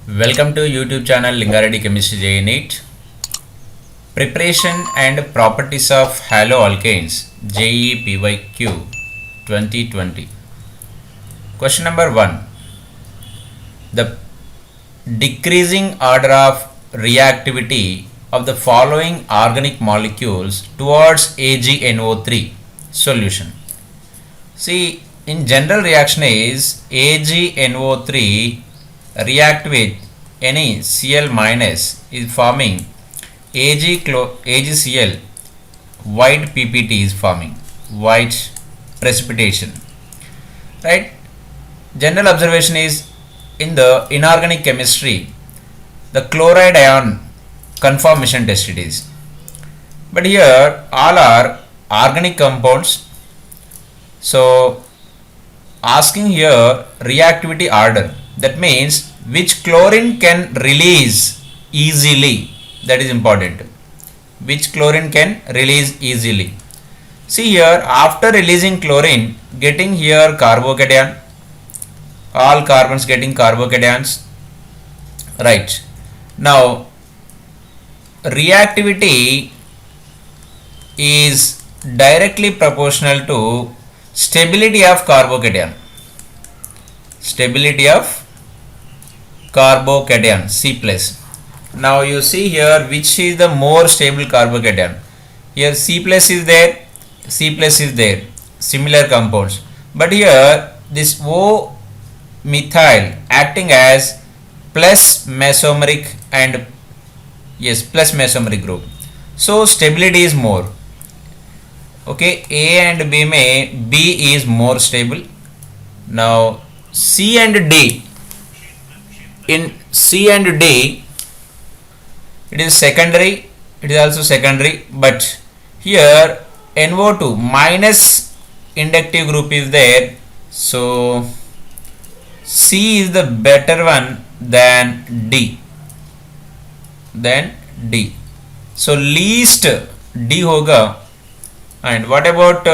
Welcome to YouTube channel Lingareddy Chemistry JEE NEET. Preparation and properties of haloalkanes JEE PYQ 2020. Question number 1. The decreasing order of reactivity of the following organic molecules towards AgNO3 solution. See, in general reaction is AgNO3 react with any Cl minus is forming AgCl, white PPT is forming, white precipitation, right? General observation is in the inorganic chemistry, the chloride ion conformation test it is, but here all are organic compounds. So asking here reactivity order, that means which chlorine can release easily, that is important. Which chlorine can release easily. See here, after releasing chlorine, getting here carbocation, all carbons getting carbocations, right? Now reactivity is directly proportional to stability of carbocation. Stability of carbocation C plus. Now you see here which is the more stable carbocation. Here C plus is there, C plus is there, similar compounds. But here this O methyl acting as plus mesomeric and plus mesomeric group. So stability is more. Okay, A and B may B is more stable. Now C and D. In C and D, it is secondary, it is also secondary, but here NO2 minus inductive group is there, so C is the better one than D. So least D hoga. And what about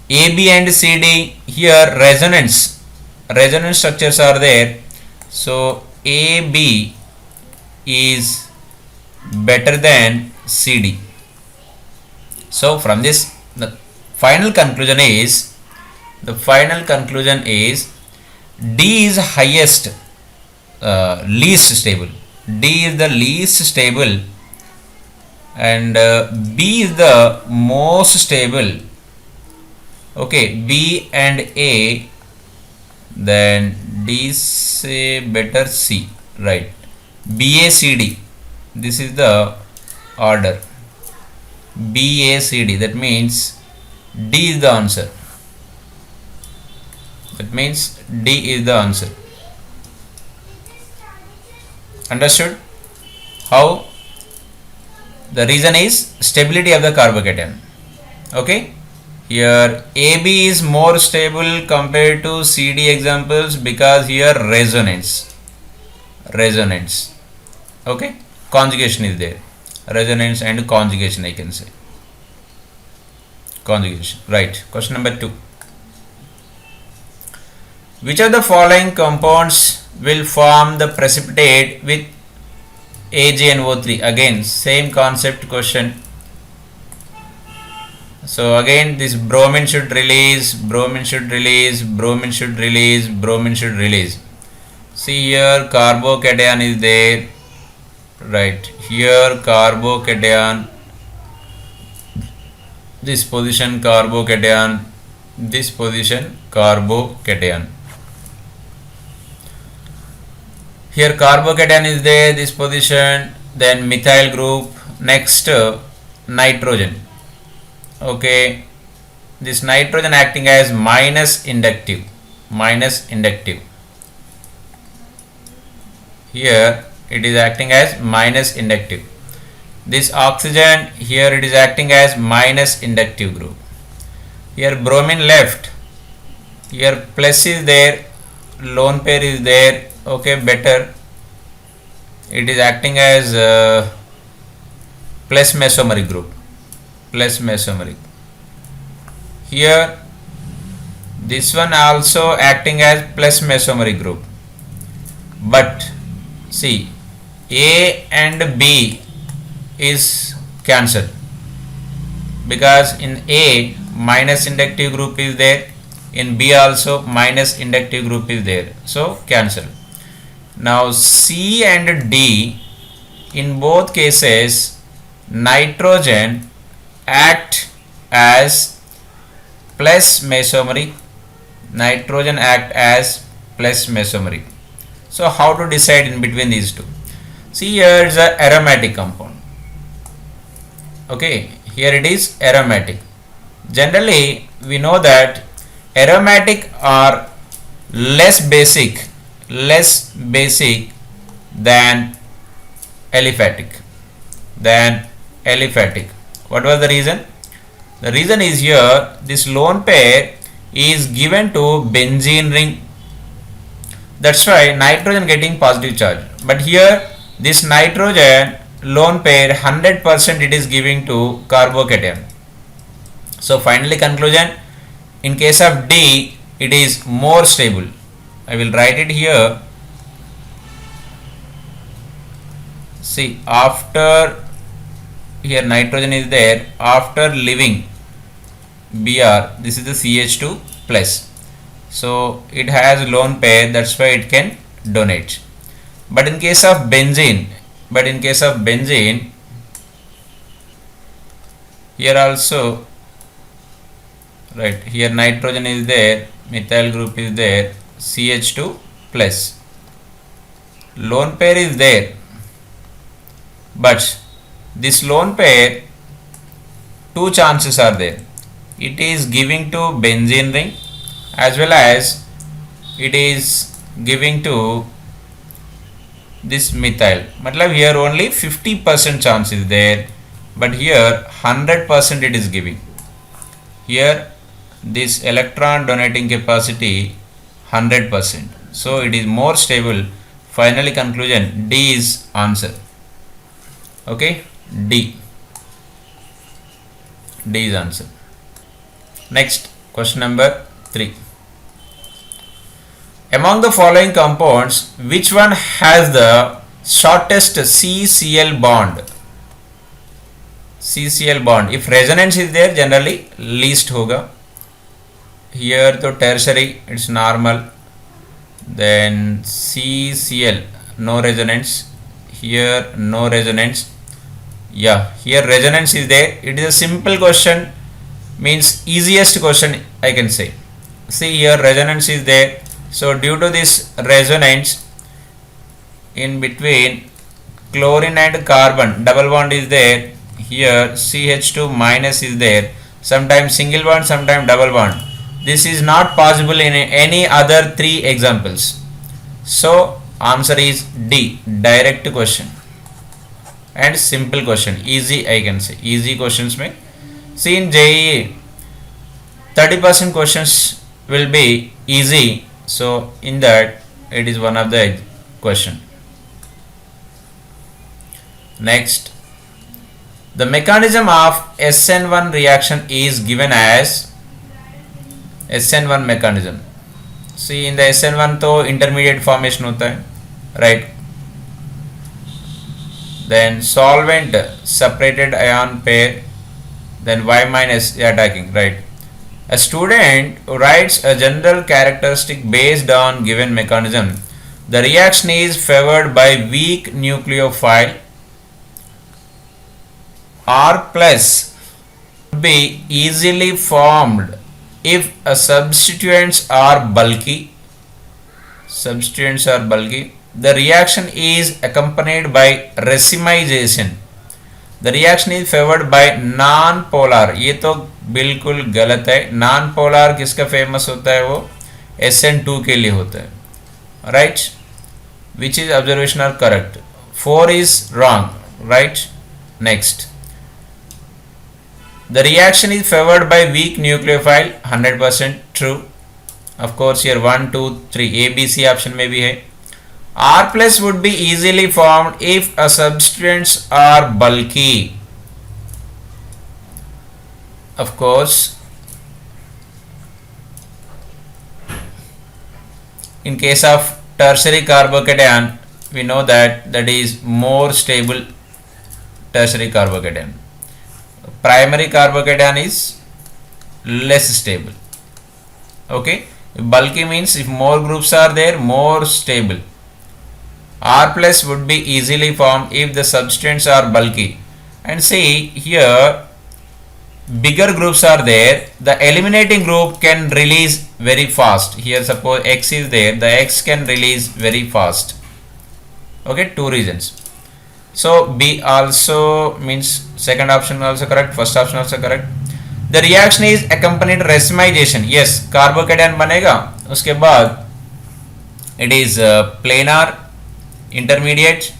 AB and CD? Here resonance structures are there. So AB is better than CD. So from this the final conclusion is D is highest, least stable. D is the least stable and B is the most stable. Okay, B and A, then D say better C, right? BACD, this is the order. BACD, that means D is the answer. Understood? How? The reason is stability of the carbocation. Okay? Here AB is more stable compared to CD examples because here resonance. Okay, conjugation is there. Resonance and conjugation, I can say. Conjugation, right? Question number 2. Which of the following compounds will form the precipitate with AgNO3? Again, same concept question. So again this bromine should release. See here carbocation is there, right? Here carbocation, this position carbocation, this position carbocation. Here carbocation is there, this position, then methyl group, next nitrogen. Okay, this nitrogen acting as minus inductive. Here it is acting as minus inductive. This oxygen, here it is acting as minus inductive group. Here bromine left, here plus is there, lone pair is there. Okay, better, it is acting as plus mesomeric group. Here this one also acting as plus mesomeric group. but see, A and B is cancelled because in A minus inductive group is there, in B also minus inductive group is there, so cancel. Now C and D, in both cases nitrogen act as plus mesomery, nitrogen act as plus mesomery. So how to decide in between these two? See, here is a aromatic compound. Okay, here it is aromatic. Generally we know that aromatic are less basic than aliphatic. What was the reason? The reason is here this lone pair is given to benzene ring. That's why nitrogen getting positive charge. But here this nitrogen lone pair 100% it is giving to carbocation. So finally conclusion, in case of D it is more stable. I will write it here. See, after here nitrogen is there, after leaving Br, this is the CH2 plus. So it has lone pair, that's why it can donate. But in case of benzene, here also, right, here nitrogen is there, methyl group is there, CH2 plus. Lone pair is there, but this lone pair, two chances are there. It is giving to benzene ring as well as it is giving to this methyl. Matlab here only 50% chance is there, but here 100% it is giving. Here this electron donating capacity 100%. So it is more stable. Finally conclusion, D is answer. Okay, D is answer. Next, question number 3. Among the following compounds, which one has the shortest CCl bond? CCl bond. If resonance is there, generally least hoga. Here to tertiary, it's normal. Then CCl, no resonance. Here, no resonance. Yeah, here resonance is there. It is a simple question, means easiest question I can say. See, here resonance is there. So due to this resonance, in between chlorine and carbon, double bond is there. Here CH2 minus is there. Sometimes single bond, sometimes double bond. This is not possible in any other 3 examples. So answer is D, direct question and simple question, easy I can say, easy questions may. See, in JEE 30% questions will be easy, so in that it is one of the question. Next, the mechanism of SN1 reaction is given as SN1 mechanism. See, in the SN1 तो intermediate formation होता है, right? Then solvent separated ion pair, then Y minus attacking, right? A student writes a general characteristic based on given mechanism. The reaction is favored by weak nucleophile. R plus be easily formed if substituents are bulky. The reaction is accompanied by racemization. The reaction is favored by non-polar. ये तो बिल्कुल गलत है. Non-polar किसका famous होता है? वो SN2 के लिए होता है, right? Which is observational correct. 4 is wrong, right? Next, the reaction is favored by weak nucleophile. 100% true. Of course, here 1, 2, 3 A, B, C option में भी है. R plus would be easily formed if a substituents are bulky. Of course, in case of tertiary carbocation, we know that is more stable tertiary carbocation. Primary carbocation is less stable. Okay, bulky means if more groups are there, more stable. R plus would be easily formed if the substances are bulky. And see here, bigger groups are there, the eliminating group can release very fast. Here suppose X is there, the X can release very fast. Okay, two reasons. So B also means second option also correct, first option also correct. The reaction is accompanied racemization. Yes, carbocation बनेगा, उसके बाद it is planar intermediate.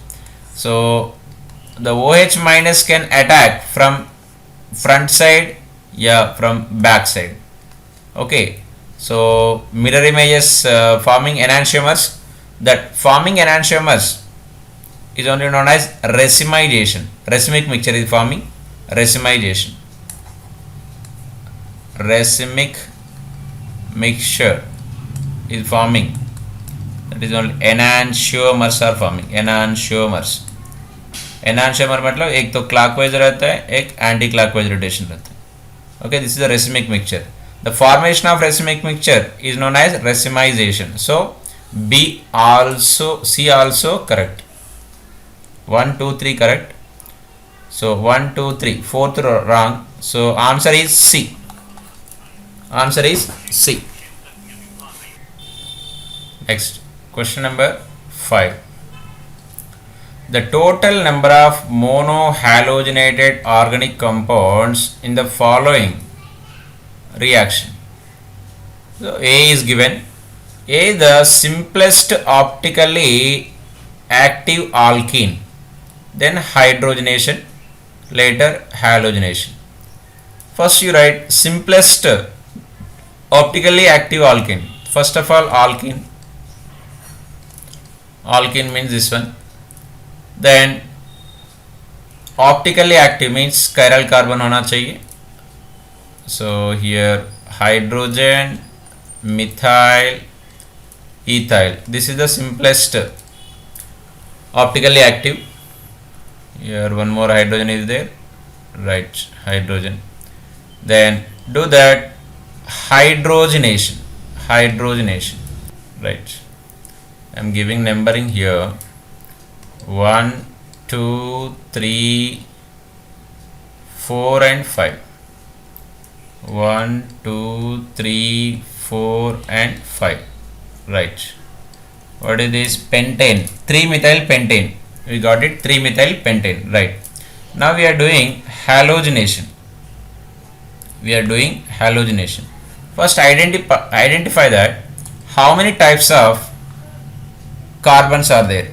So the OH minus can attack from front side, yeah, from back side. Okay, so mirror images forming enantiomers. That forming enantiomers is only known as racemization. Racemic mixture is forming racemization. Racemic mixture is forming. That is only enantiomers are forming. Enantiomers. एनांशियोमर मतलब एक तो clockwise रहता है, एक anti clockwise rotation रहता है. Okay, this is the racemic mixture. The formation of racemic mixture is known as racemization. So b also, c also correct. 1 2 3 correct. So 1 2 3, fourth wrong. So answer is C. Answer is C. Next question number 5. The total number of monohalogenated organic compounds in the following reaction. So A is given. A, the simplest optically active alkene, then hydrogenation, later halogenation. First you write simplest optically active alkene. First of all, alkene. Alkene means this one. Then optically active means chiral carbon होना चाहिए. So here hydrogen, methyl, ethyl. This is the simplest optically active. Here one more hydrogen is there. Right, hydrogen. Then do that hydrogenation. Hydrogenation. Right. I am giving numbering here. 1 2 3 4 and 5. 1 2 3 4 and 5. Right. What is this? Pentane. 3-methyl pentane. We got it. 3-methyl pentane. Right. Now we are doing halogenation. We are doing halogenation. First identify that how many types of carbons are there,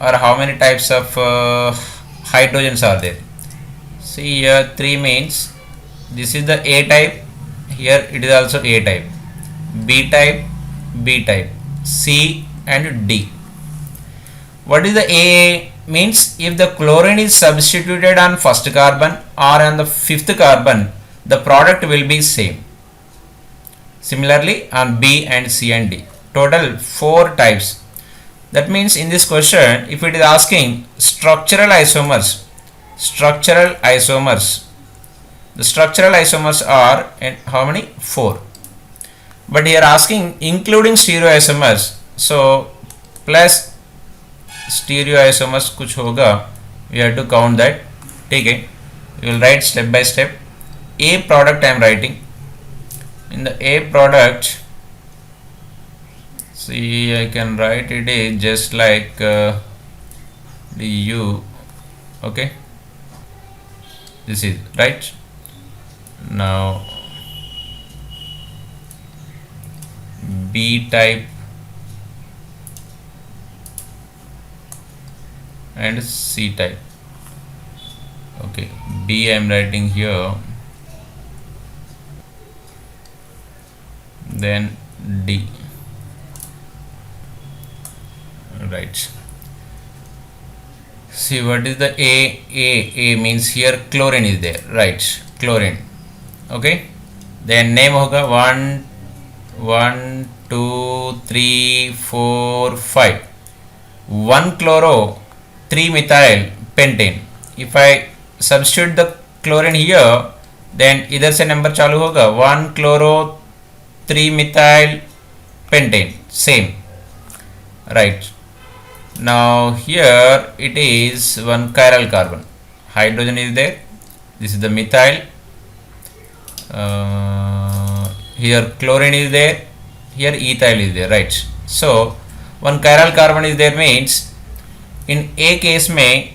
or how many types of hydrogens are there. See here 3 means this is the A type, here it is also A type, B type, B type, C and D. What is the A? Means if the chlorine is substituted on first carbon or on the fifth carbon, the product will be same. Similarly on B and C and D. Total 4 types. That means in this question, if it is asking structural isomers, the structural isomers are how many? 4. But here asking including stereoisomers, so plus stereoisomers कुछ होगा, we have to count that. ठीक है, we will write step by step. A product I am writing. In the A product, see I can write it is just like the U. Okay, this is right. Now B type and C type. Okay, B I am writing here, then D. Right. See what is the A means here chlorine is there, right? Chlorine. Okay, then name होगा 1 2, 3, 4, 5. 1 chloro, 3 methyl pentane. If I substitute the chlorine here, then इधर से number चालू होगा 1 chloro 3 methyl pentane, same, right? Now here it is one chiral carbon, hydrogen is there, this is the methyl, here chlorine is there, here ethyl is there, right? So one chiral carbon is there means in A case में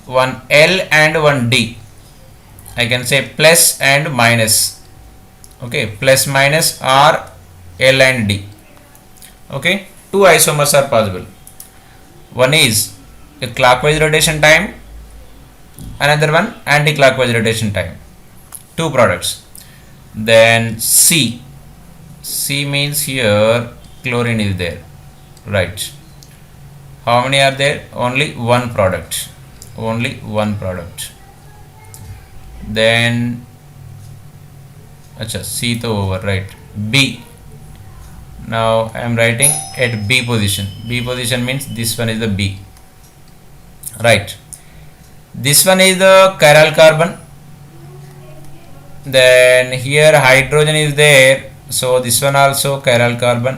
one L and one D, I can say plus and minus, okay, plus minus are L and D, okay. Two isomers are possible, one is a clockwise rotation time, another one anti-clockwise rotation time, two products. Then C means here chlorine is there, right? How many are there? Only one product, only one product. Then acha, C to over, right? B, now I am writing at B position. B position means this one is the B, right? This one is the chiral carbon, then here hydrogen is there, so this one also chiral carbon.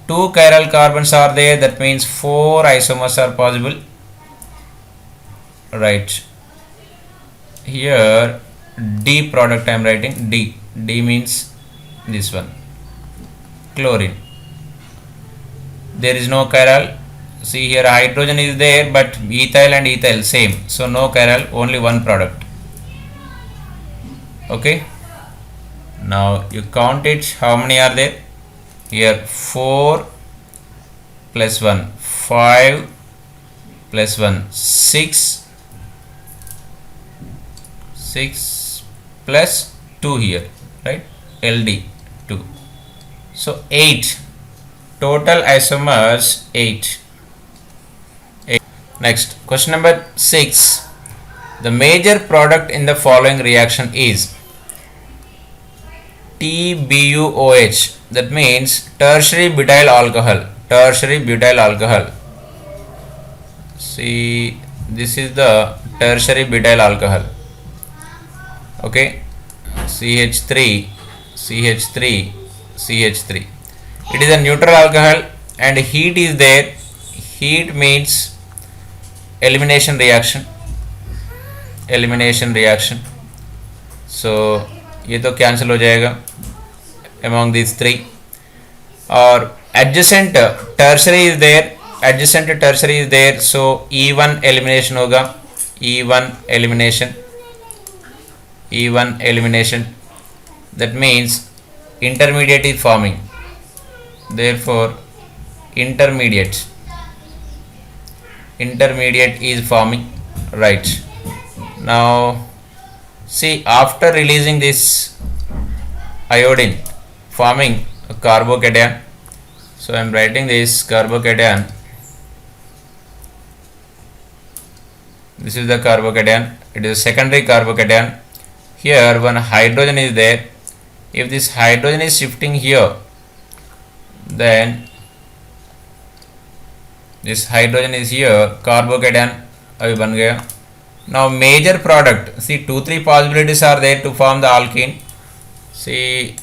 Two chiral carbons are there, that means 4 isomers are possible, right? Here D product I am writing, D means this one, chlorine. There is no chiral, see here hydrogen is there, but ethyl and ethyl same, so no chiral, only one product, okay. Now you count it, how many are there? Here 4 plus 1 5 plus 1 6 plus 2 here, right? LD 2, so 8 total isomers, 8. Next question number 6, the major product in the following reaction is TBuOH, that means tertiary butyl alcohol, tertiary butyl alcohol. See, this is the tertiary butyl alcohol, okay. CH3 CH3 CH3, it is a neutral alcohol and heat is there. Heat means elimination reaction, elimination reaction, so ये तो cancel हो जाएगा among these three. और adjacent tertiary is there, adjacent tertiary is there, so E1 elimination होगा, E1 elimination, E1 elimination, that means intermediate is forming, therefore intermediate is forming, right? Now see, after releasing this iodine forming a carbocation, so I am writing this carbocation, this is the carbocation, it is a secondary carbocation. Here one hydrogen is there, if this hydrogen is shifting here, then this hydrogen is here, carbocation अभी बन गया. Now major product, see 2-3 possibilities are there to form the alkene. See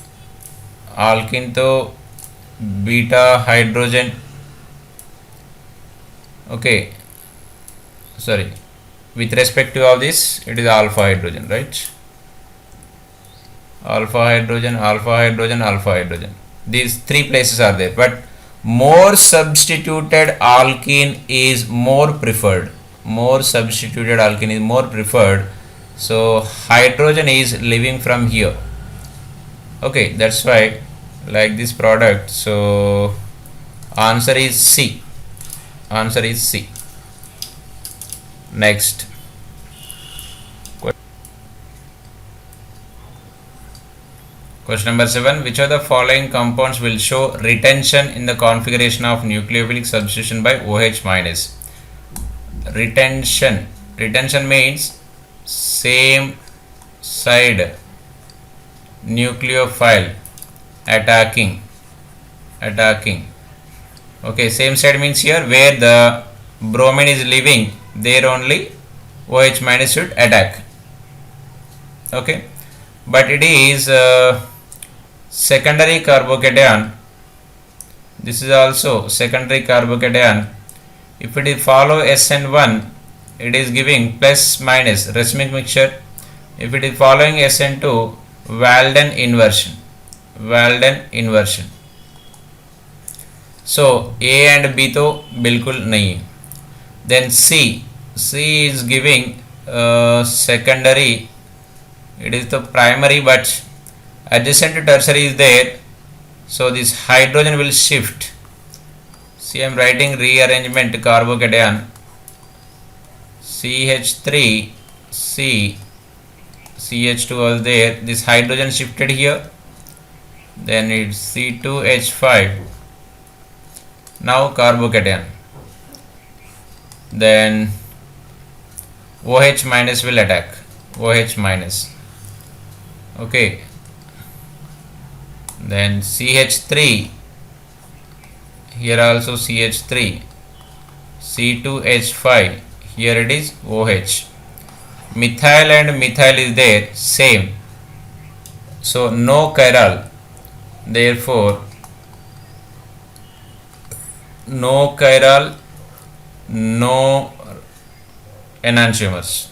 alkene to beta hydrogen, okay, sorry, with respect to all this it is alpha hydrogen, right? Alpha hydrogen, alpha hydrogen, alpha hydrogen, these three places are there, but more substituted alkene is more preferred, more substituted alkene is more preferred, so hydrogen is leaving from here, okay, that's why like this product, so answer is C, answer is C. Next question number 7, which of the following compounds will show retention in the configuration of nucleophilic substitution by OH minus? Retention means same side nucleophile attacking attacking. Okay, same side means here where the bromine is leaving, there only OH minus should attack. Okay, but it is secondary carbocation. This is also secondary carbocation. If it is follow SN1, it is giving plus minus racemic mixture. If it is following SN2, Walden inversion. Walden inversion. So A and B तो बिल्कुल नहीं है. Then C is giving secondary. It is the primary, but adjacent to tertiary is there. So this hydrogen will shift. See, I am writing rearrangement carbocation. CH3 C CH2 was there. This hydrogen shifted here. Then it's C2H5. Now carbocation. Then OH minus will attack. OH minus. Okay. Then CH3. Here also CH3. C2H5. Here it is OH. Methyl and methyl is there, same. So no chiral. Therefore, no chiral, no enantiomers.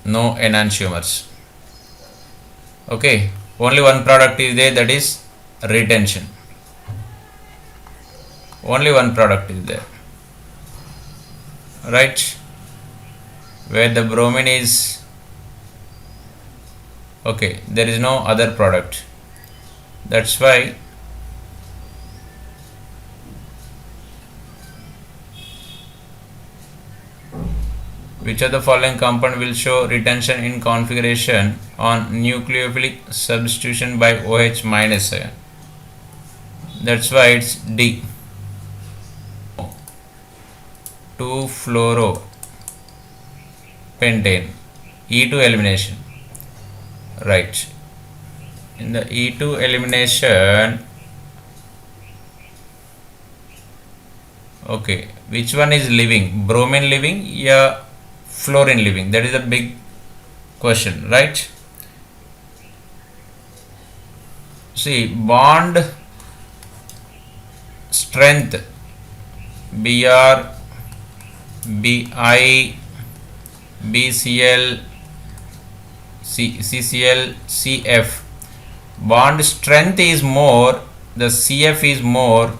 No enantiomers. Okay, only one product is there, that is retention. Only one product is there. Right? Where the bromine is, okay, there is no other product. That's why which of the following compound will show retention in configuration on nucleophilic substitution by OH minus ion? That's why it's D. 2-fluoro pentane. E2 elimination. Right. In the E2 elimination, okay, which one is living? Bromine living, yeah, fluorine living? That is a big question, right? See, bond strength Br, Bi, BCl, CCl, CF. Bond strength is more, the CF is more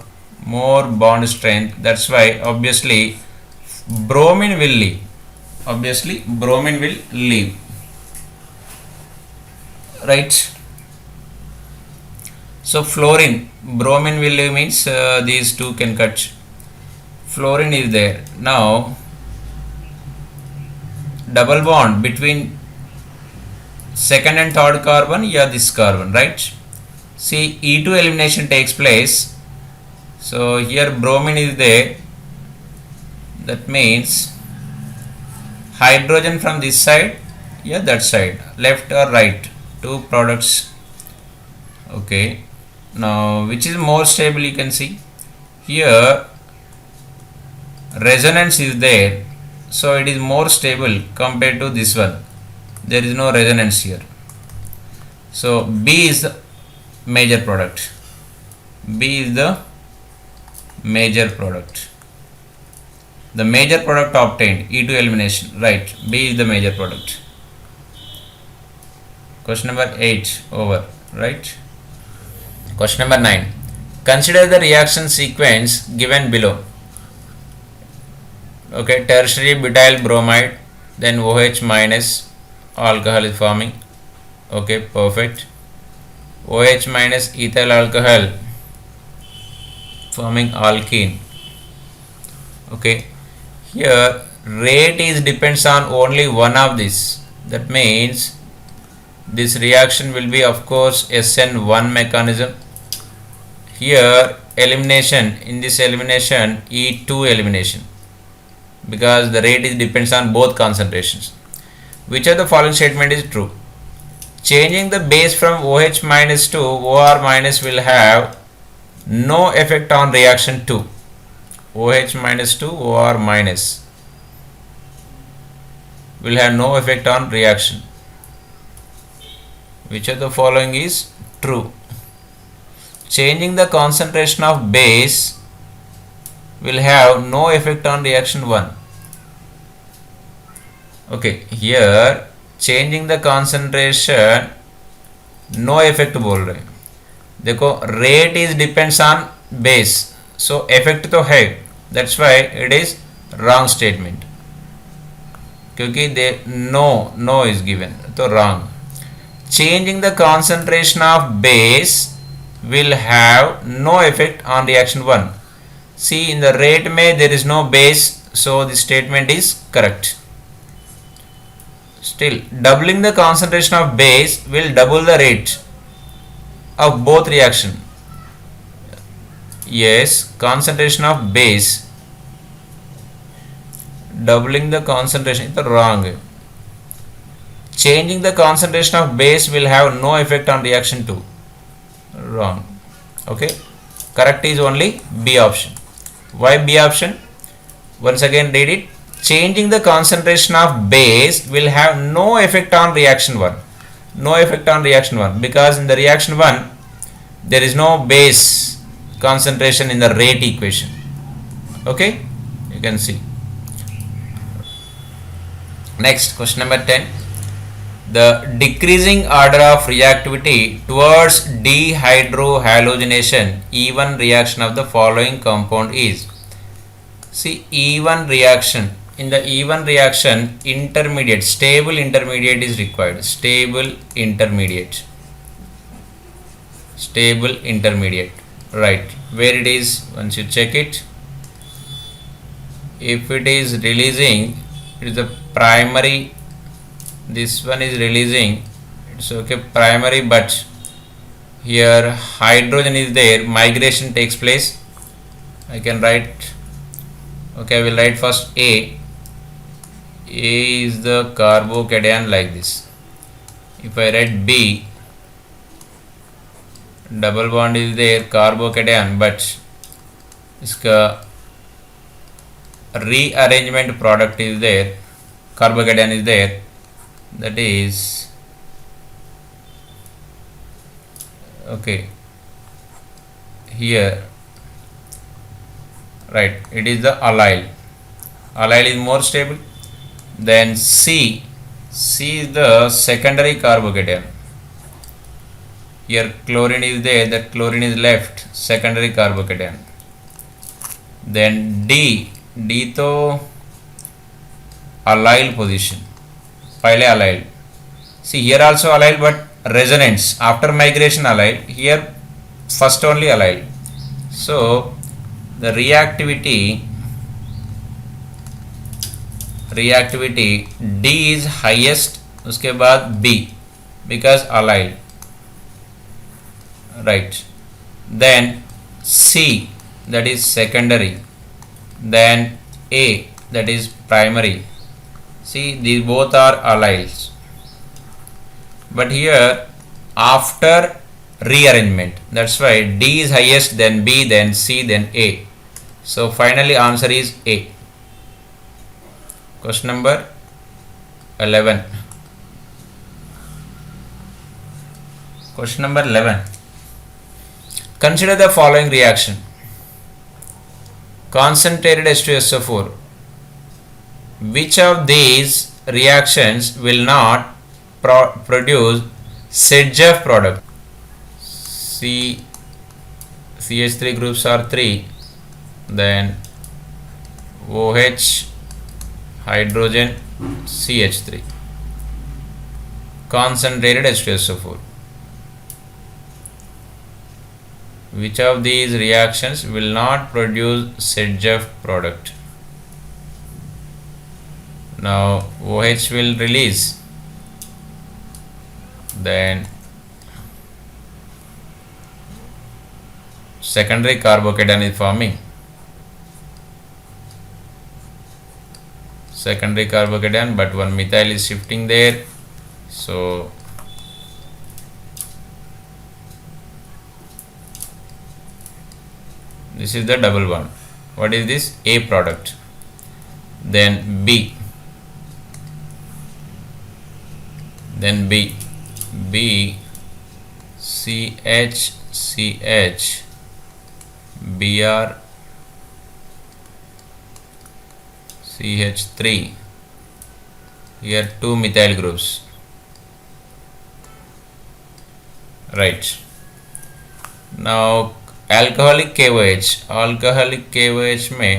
bond strength. That's why obviously bromine will leave. Obviously bromine will leave. Right? So fluorine, bromine will leave means these two can cut. Fluorine is there. Now double bond between second and third carbon, yeah, this carbon, right? See, E2 elimination takes place. So here bromine is there. That means hydrogen from this side, yeah, that side, left or right, two products. Okay, now which is more stable? You can see here resonance is there, so it is more stable compared to this one. There is no resonance here. So B is the major product. B is the major product. The major product obtained, E2 elimination, right? B is the major product. Question number 8 over, right? Question number 9. Consider the reaction sequence given below. Okay, tertiary butyl bromide, then OH minus alcohol is forming. Okay, perfect. OH minus ethyl alcohol forming alkene. Okay, here rate is depends on only one of this. That means this reaction will be of course SN1 mechanism. Here elimination, in this elimination E2 elimination, because the rate is depends on both concentrations. Which of the following statement is true? Changing the base from OH minus to OR minus will have no effect on reaction 2. OH minus 2 OR minus will have no effect on reaction. Which of the following is true? Changing the concentration of base will have no effect on reaction 1. Okay, here changing the concentration no effect बोल रहे हैं. देखो rate is depends on base, so effect तो है, that's why it is wrong statement. क्योंकि no is given, तो wrong. Changing the concentration of base will have no effect on reaction 1. See, in the rate में there is no base, so the statement is correct. Still, doubling the concentration of base will double the rate of both reaction. Yes, concentration of base, doubling the concentration is wrong. Changing the concentration of base will have no effect on reaction 2. Wrong. Okay, correct is only B option. Why B option? Once again read it. Changing the concentration of base will have no effect on reaction 1. No effect on reaction 1 because in the reaction 1 there is no base concentration in the rate equation. Okay, you can see. Next, question number 10. The decreasing order of reactivity towards dehydrohalogenation E1 reaction of the following compound is. See, E1 reaction. In the E1 reaction, intermediate, stable intermediate is required. Stable intermediate. Stable intermediate. Right. Where it is, once you check it. If it is releasing, it is the primary. This one is releasing. It's okay, primary, but here hydrogen is there. Migration takes place. I can write. Okay, I will write first A. A is the carbocation like this. If I write B, double bond is there, carbocation, but iska rearrangement product is there, carbocation is there, that is okay here, right, it is the allyl. Allyl is more stable. Then C is the secondary carbocation. Here chlorine is there, that chlorine is left, secondary carbocation. Then D तो allyl position, पहले allyl. See, here also allyl, but resonance after migration allyl. Here first only allyl. So the reactivity D is highest, उसके बाद B because allyl, right. Then C, that is secondary. Then A, that is primary. See, these both are allyls. But here after rearrangement, that's why D is highest, then B, then C, then A. So finally answer is A. Question number 11. Question number 11. Consider the following reaction. Concentrated H2SO4. Which of these reactions will not produce Sedgef product? CH3 groups are 3. Then OH, hydrogen, CH3. Concentrated H2SO4. Which of these reactions will not produce Sedgef product? Now OH will release, then secondary carbocation is forming. Secondary carbocation, but one methyl is shifting there, so This is the double bond. What is this? A product. Then B. Then B. B CH CH Br CH3. Here two methyl groups. Right. Now alcoholic KOH में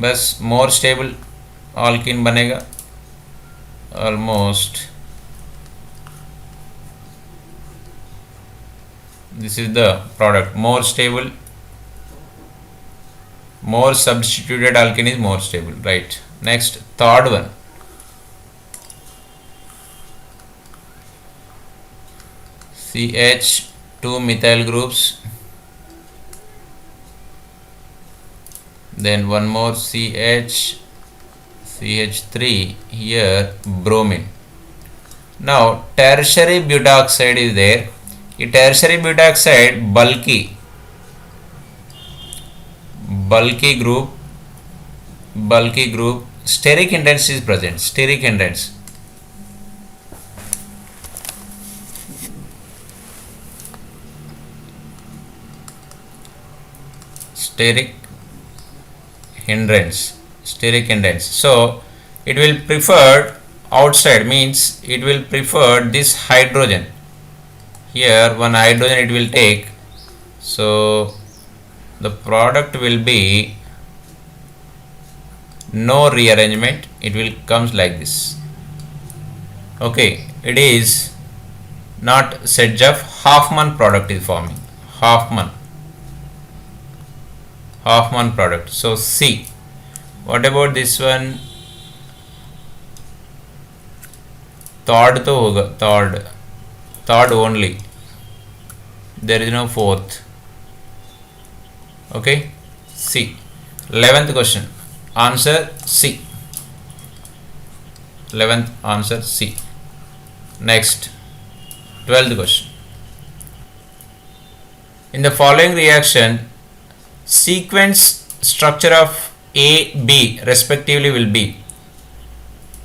बस more stable alkene बनेगा almost. This is the product, more stable, more substituted alkene is more stable, right? Next, third one, CH, two methyl groups, then one more CH, CH3, here bromine. Now tertiary butoxide is there. A tertiary butoxide bulky group, steric hindrance is present. Steric hindrance. Steric hindrance. So it will prefer outside, means it will prefer this hydrogen. Here one hydrogen it will take, so the product will be no rearrangement, it will comes like this. Okay, it is not Sedgef, Hoffman product is forming. Hoffman product. So C. What about this one? Third तो होगा, third only, there is no fourth. Okay, C. 11th question, answer C. 11th answer C. Next, 12th question. In the following reaction, sequence structure of A, B respectively will be.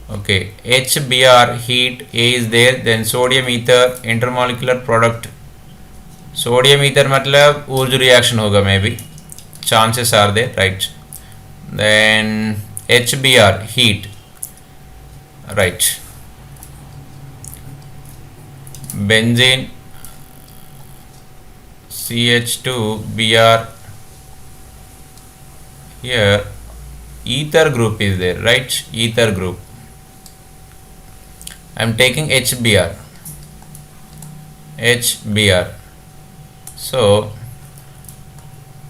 Okay, HBr, heat, A is there, then sodium ether, intermolecular product. Sodium ether मतलब Wurtz reaction होगा maybe, chances are there, right? Then HBr, heat, right? Benzene, CH2Br, here ether group is there, right? Ether group. I am taking HBr. So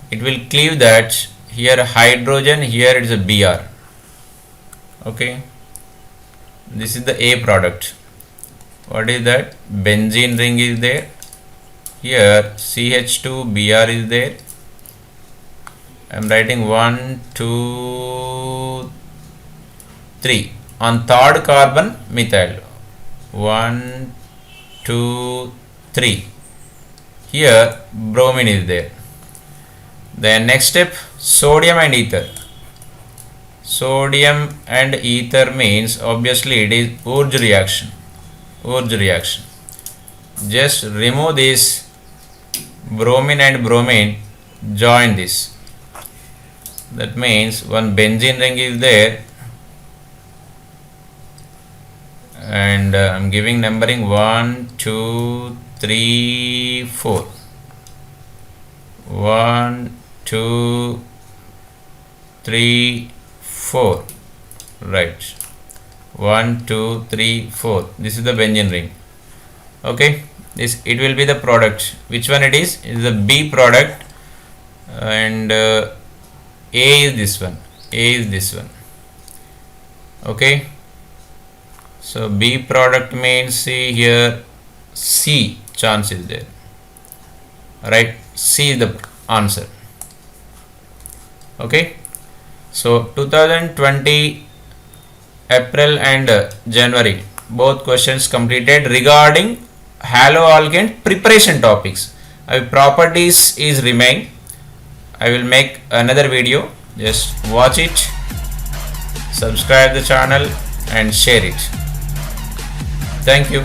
it will cleave that, here hydrogen, here it is a Br. Okay, this is the A product. What is that? Benzene ring is there. Here CH2Br is there. I am writing 1, 2, 3. On third carbon methyl. 1, 2, 3. Here bromine is there. Then next step, sodium and ether. Sodium and ether means obviously it is Urge reaction. Just remove this bromine and bromine, join this. That means one benzene ring is there, and I am giving numbering 1, 2, 3, 4. 1, 2, 3, 4. Right. 1, 2, 3, 4. This is the benzene ring. Okay. This, it will be the product. Which one it is? It is the B product, and A is this one. Okay. So B product means, see here, C chance is there. Right. C is the answer. Okay. So 2020 April and January both questions completed regarding haloalkane preparation topics. Properties is remain, I will make another video. Just watch it, subscribe the channel and share it. Thank you.